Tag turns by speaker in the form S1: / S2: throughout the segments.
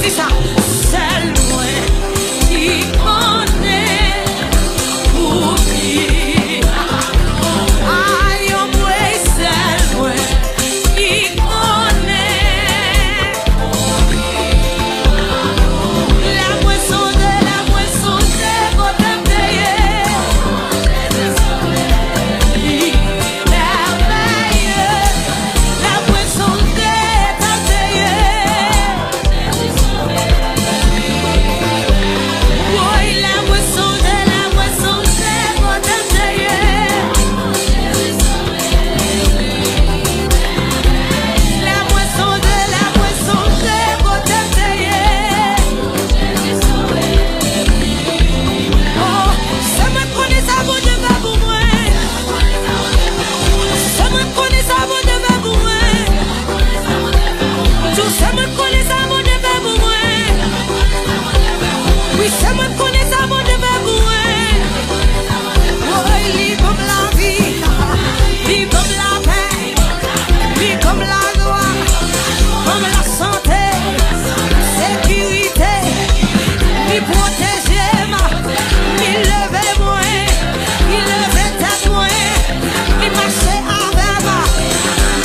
S1: dis ça. C'est loin qui connaît pour qui. Aïe, on brûle, c'est loin qui connaît pour qui. La moisson de côté payé. Merveilleux, la moisson de payé. Oui, la moisson de côté payé. La moisson de côté payé. Oh, ça me connaît ça vaut de va pour moi. Ça me connaît ça vaut de va pour moi. Tout ça me connaît ça vaut de va pour moi. Oui, ça me connaît ça vaut de va pour moi. Oh, il est comme la vie, il est comme la paix, il est comme la joie, comme la santé, sécurité, il protège moi, il levait moi, il levait tête moi, il marchait avec moi,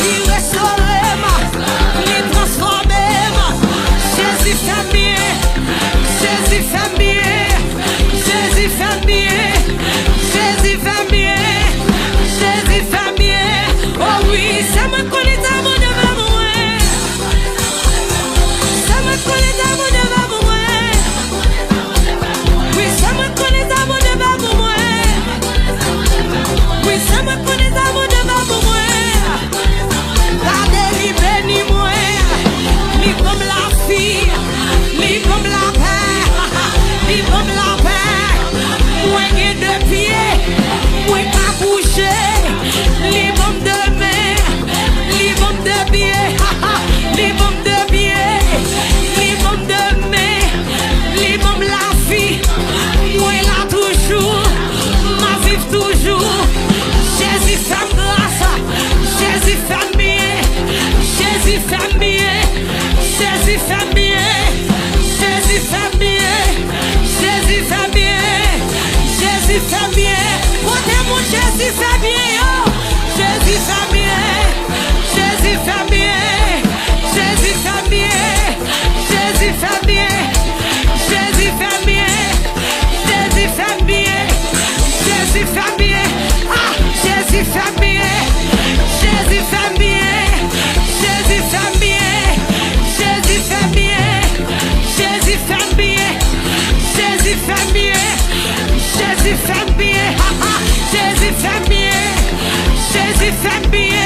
S1: il restaurait moi, il transformait moi. Jésus fait bien, Jésus fait bien, Jésus fait bien, Jésus fait bien, Jésus fait bien. Oh oui, ça me connaît à mon devant moi. Ça me connaît à mon devant moi. Oui, ça me connaît à mon devant moi. Oui, ça me connaît à mon devant moi. Regardez, il bénit moi. Il comme la fille, il comme la paix, il comme la paix. Moi qui ai deux pieds, moi qui a couché, il comme deux mains, il comme deux pieds, il comme deux pieds, il comme deux mains, il comme la fille. Moi là toujours, ma vie toujours. Jésus fait grâce, Jésus fait bien, Jésus fait bien, Jésus fait bien, Jésus fait bien, Jésus fait bien, Jésus fait bien. Côté mon Jésus fait bien, yo. Jésus fait bien, Jésus fait bien, Jésus fait bien, Jésus fait bien, Jésus fait bien, Jésus fait bien, Jésus fait bien. Ah, Jésus fait bien, Jésus fait bien, Jésus fait bien, Jésus fait bien, Jésus fait bien, Jésus fait bien, Jésus fait bien, Jésus fait bien, Jésus fait bien.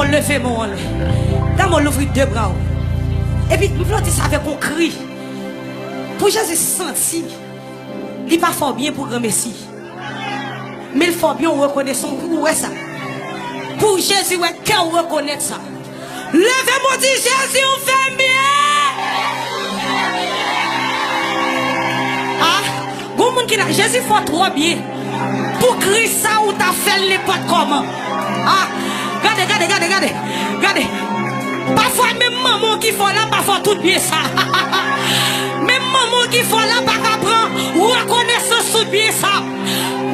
S1: lever mon l'air. Dans l'ouvrir deux bras. Et puis, nous voulons dire ça avec un cri. Pour Jésus sentir, il n'est pas fort bien pour grand Messie. Mais il faut bien reconnaître son pour ça. Pour Jésus, qu'on reconnaît ça. Levez-moi, dit Jésus, on fait bien. Ah, bon monde qui n'a Jésus fait trop bien. Pour crier ça ou t'as fait les potes comment. Ah, regardez. Parfois même maman qui fait là, parfois tout bien ça. Même maman qui fait là, pas qu'apprendre reconnaissance tout bien ça.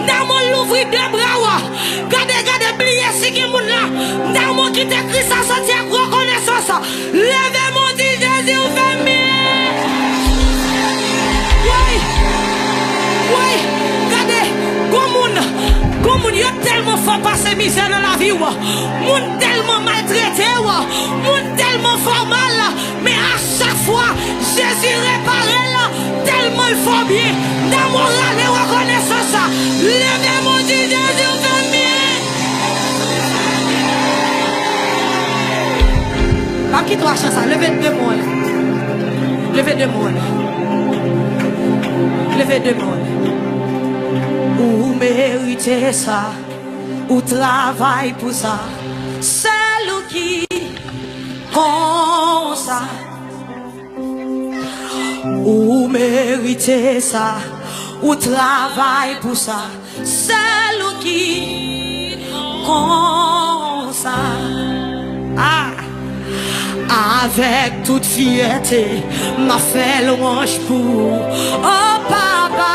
S1: Dans mon l'ouvrir deux bras. Regardez, plier ce qui est là. Dans mon qui t'écrit ça, sortir reconnaissance. Levez mon dit Jésus, vous faites bien. Oui, regardez, comment il y a tellement fort passer misère dans la vie, moun tellement maltraité, moun tellement fort mal, mais à chaque fois, Jésus répare là, tellement il faut bien, dans mon râle, reconnaissance, levez mon Dieu, Jésus, fait bien. Pas qui toi, chance, levez deux mots, levez deux mots, levez deux mots. Ou méritez ça, ou travaille pour ça, c'est lui qui comme ça. Ou méritez ça, ou travaille pour ça, c'est lui qui comme ça. Ah, avec toute fierté, m'a fait louange pour oh papa.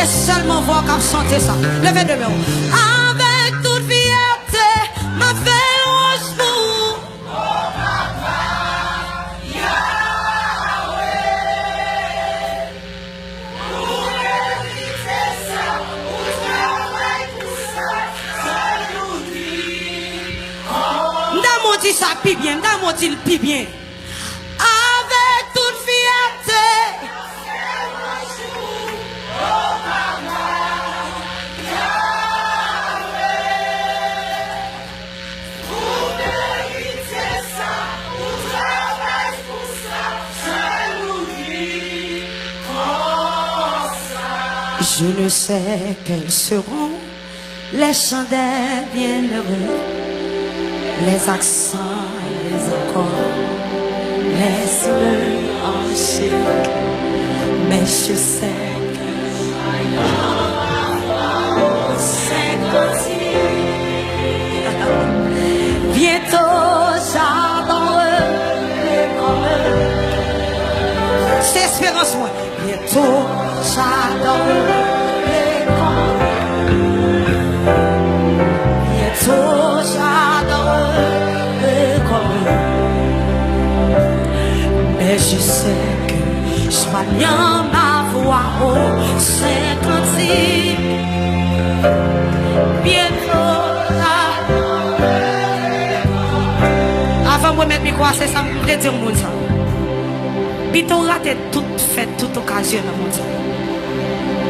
S1: Seulement voir qu'à chanter ça. Levez de main. Avec toute fierté, ma fait louange pour oh papa Yahweh. Vous méritez ça, vous travaillez pour ça, ça nous dit. Dans mon dit ça pis bien, dans mon dit le pis bien. Avec toute fierté. Je ne sais quels seront les chants des bienheureux, les accents, les accords, les hanchés, mais je sais que c'est grandi. Bientôt j'adorerai comme eux. C'est espérance moi. Bientôt j'adorerai. Mais je sais que je soigne ma voix au sein. c'est ça, je veux dire au monde ça. Puis tu raté toute fête, toute occasion dans le monde ça.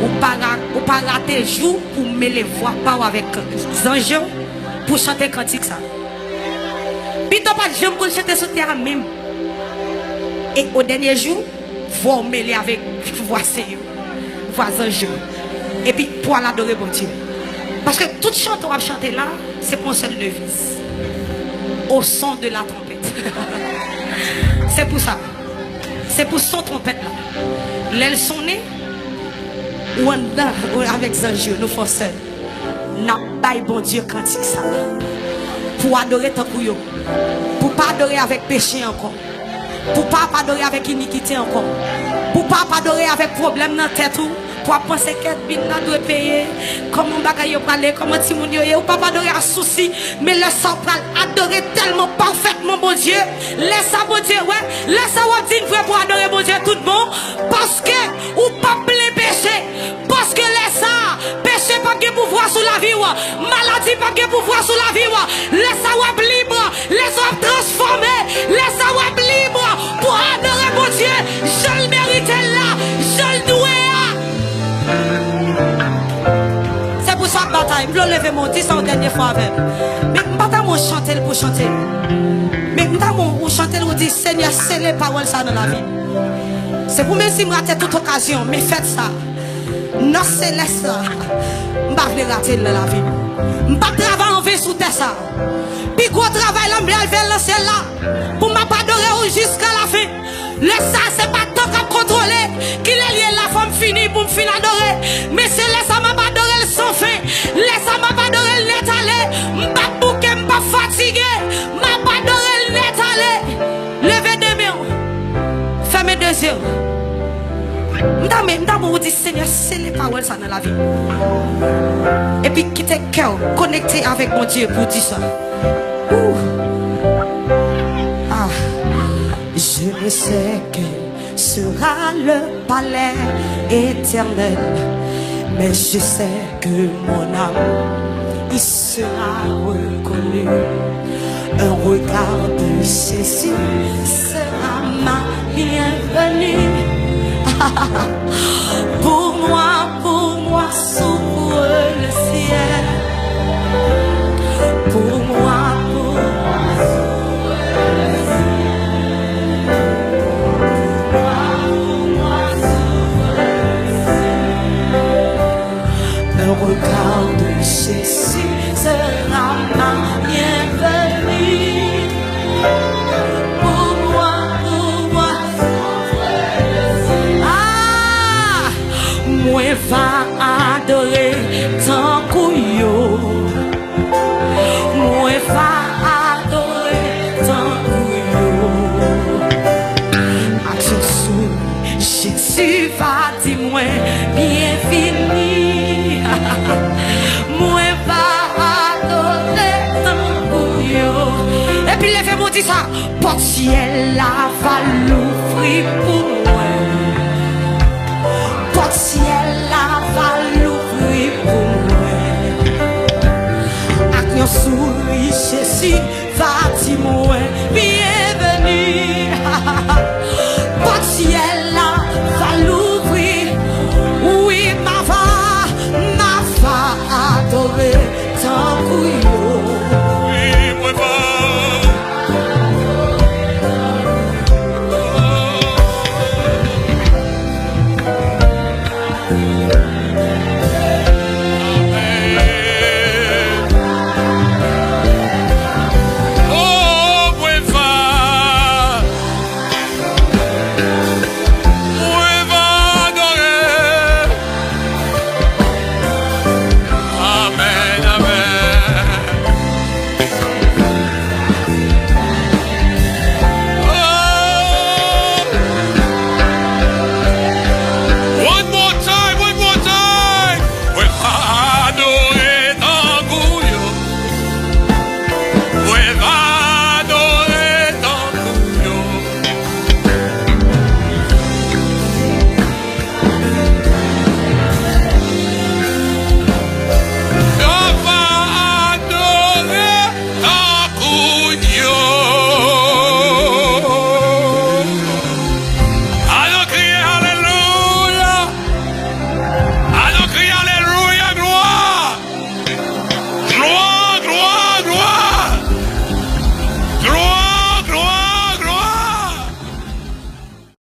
S1: Ou pas rater jour pour me les voir pas avec Zanjo pour chanter cantique ça. Puis tu pas de jambe pour chanter sur terre même. Et au dernier jour, vous mêler avec voici, Zanjo. Et puis pour l'adorer bon Dieu. Parce que toute chante qu'on va chanter là, c'est pour un seul devise. Au son de la trompette. C'est pour ça. C'est pour son trompette là. L'aile sonnée, ou avec Zanjo, nous faisons seul. N'a pas bon Dieu cantique ça. Pour adorer ton couillon. Pour pas adorer avec péché encore. Pour pas adorer avec iniquité encore. Pour pas adorer avec problème dans la tête. Pour penser qu'être bin là doit payer. Comment bagaille parler, comment ti moun yo, ou pas adorer à souci, mais laisse ça adorer tellement parfaitement mon Dieu. Laisse ça mon Dieu, ouais. Laisse ça ou dire vrai pour adorer mon Dieu tout bon parce que ou pas plein péché. Parce que laisse ça péché pas de pouvoir sur la vie ou maladie pas de pouvoir sur la vie ou laisse ça ou libre, laisse ça transformer, laisse ça ou libre pour adorer mon Dieu. Je le mérite là, je le dois. C'est pour ça que bataille, je lever mon 10 ans dernière fois avec. Mais je ne vais pas chanter pour chanter. Mais je ne vais pas chanter pour dire Seigneur, c'est les paroles ça dans la vie. C'est pour même si je rate toute occasion, mais faites ça. Non, c'est laisse ça. Je ne vais pas rater dans la vie. Je ne vais pas travailler en vie sous terre ça. Puis gros travail, là, je vais lancer là. Pour ne pas adorer jusqu'à la fin. Laisse ça, c'est pas tant qu'à contrôler. Qu'il est lié la femme finie pour me finir adorer. Mais c'est laisse ça, m'a pas adoré le sans fin. Laisse ça, m'a pas adoré le net aller. M'a bouqué, m'a fatigué. M'a pas adoré le net aller. Levez deux mains. Fermez deux yeux. M'dame vous dit Seigneur, c'est les paroles ça dans la vie. Et puis quittez le cœur, connectez avec mon Dieu pour dire ça. Ah. Je sais que sera le palais éternel, mais je sais que mon âme y sera reconnue. Un regard de Jésus sera ma bienvenue. Pour moi, s'ouvre le ciel. Pour moi, s'ouvre le ciel. Un regard de Jésus sera ma bienvenue. Pour moi, ah, moi va adorer tant couillot. Moi va adorer tant couillot. Action sous Jésus va dire moi bienvenue. Moi va adorer tant couillot. Et puis levez-moi dit ça. Porte ciel la va l'ouvrir pour moi. Porte ciel la va l'ouvrir pour moi. Avec un sourire Jésus va dire moi.